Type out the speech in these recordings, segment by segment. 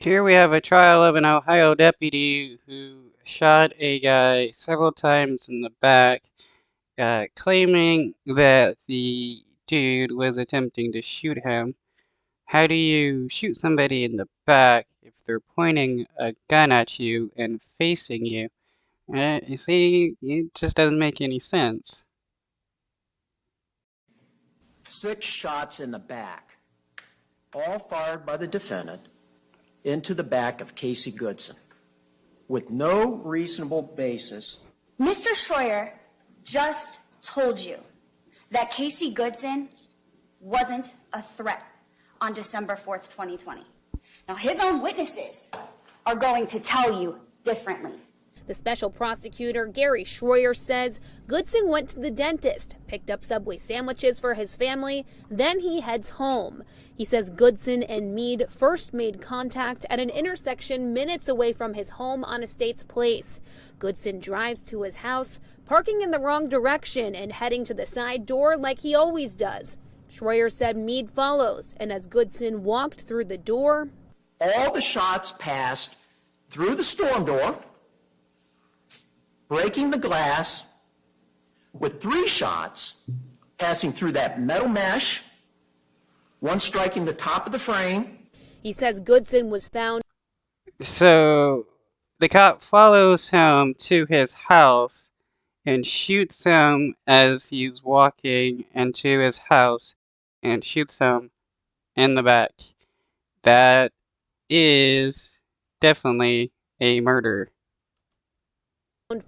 Here we have a trial of an Ohio deputy who shot a guy several times in the back, claiming that the dude was attempting to shoot him. How do you shoot somebody in the back if they're pointing a gun at you and facing you? You see, it just doesn't make any sense. 6 shots in the back, all fired by the defendant into the back of Casey Goodson with no reasonable basis. Mr. Schroyer just told you that Casey Goodson wasn't a threat on December 4th, 2020. Now, his own witnesses are going to tell you differently. The special prosecutor, Gary Schroyer, says Goodson went to the dentist, picked up Subway sandwiches for his family, then he heads home. He says Goodson and Meade first made contact at an intersection minutes away from his home on Estates Place. Goodson drives to his house, parking in the wrong direction and heading to the side door like he always does. Schroyer said Meade follows, and as Goodson walked through the door, all the shots passed through the storm door, breaking the glass, with 3 shots passing through that metal mesh, one striking the top of the frame. He says Goodson was found. So the cop follows him to his house and shoots him as he's walking into his house and shoots him in the back. That is definitely a murder.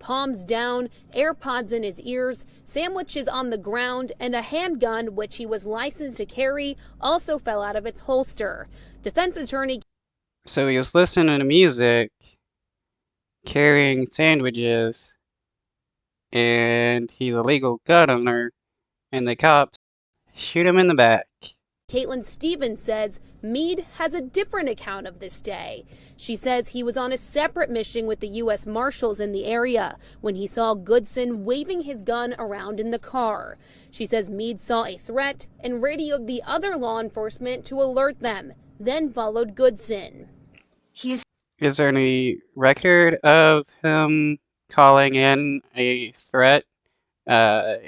Palms down, AirPods in his ears, sandwiches on the ground, and a handgun, which he was licensed to carry, also fell out of its holster. Defense attorney. So he was listening to music, carrying sandwiches, and he's a legal gun owner, and the cops shoot him in the back. Caitlin Stevens says Meade has a different account of this day. She says he was on a separate mission with the U.S. Marshals in the area when he saw Goodson waving his gun around in the car. She says Meade saw a threat and radioed the other law enforcement to alert them, then followed Goodson. Is there any record of him calling in a threat, a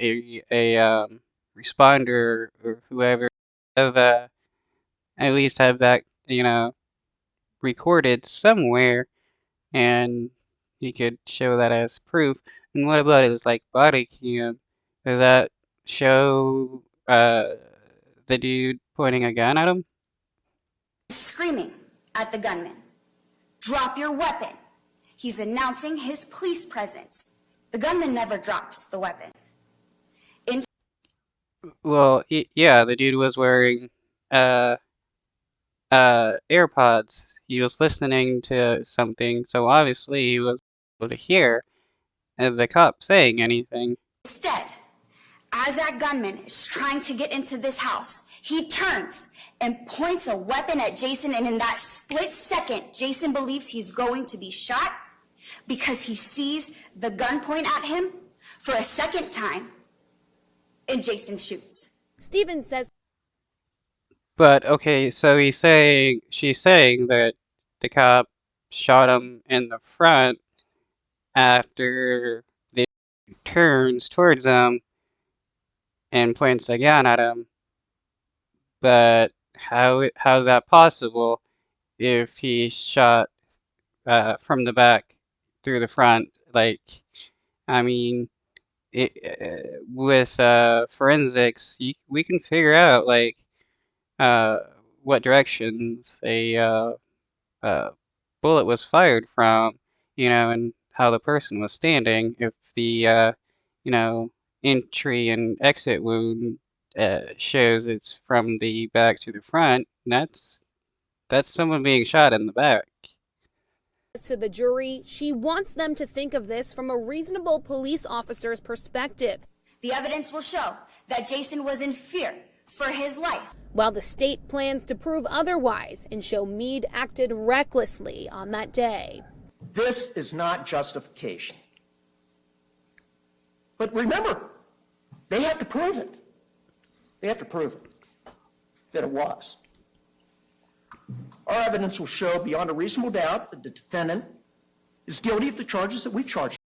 responder or whoever? Of at least have that, recorded somewhere, and he could show that as proof. And what about his body cam? Does that show the dude pointing a gun at him? Screaming at the gunman, "Drop your weapon." He's announcing his police presence. The gunman never drops the weapon. Well, yeah, the dude was wearing AirPods. He was listening to something, so obviously he was able to hear the cop saying anything. Instead, as that gunman is trying to get into this house, he turns and points a weapon at Jason, and in that split second, Jason believes he's going to be shot because he sees the gun point at him for a second time, and Jason shoots. Stevens says. But okay, so she's saying that the cop shot him in the front after the turns towards him and points a gun at him. But how's that possible if he shot from the back through the front? With forensics, we can figure out what directions a bullet was fired from, and how the person was standing. If the entry and exit wound shows it's from the back to the front, that's someone being shot in the back. To the jury, she wants them to think of this from a reasonable police officer's perspective. The evidence will show that Jason was in fear for his life, while the state plans to prove otherwise and show Meade acted recklessly on that day. This is not justification. But remember, they have to prove it. They have to prove it, that it was. Our evidence will show beyond a reasonable doubt that the defendant is guilty of the charges that we've charged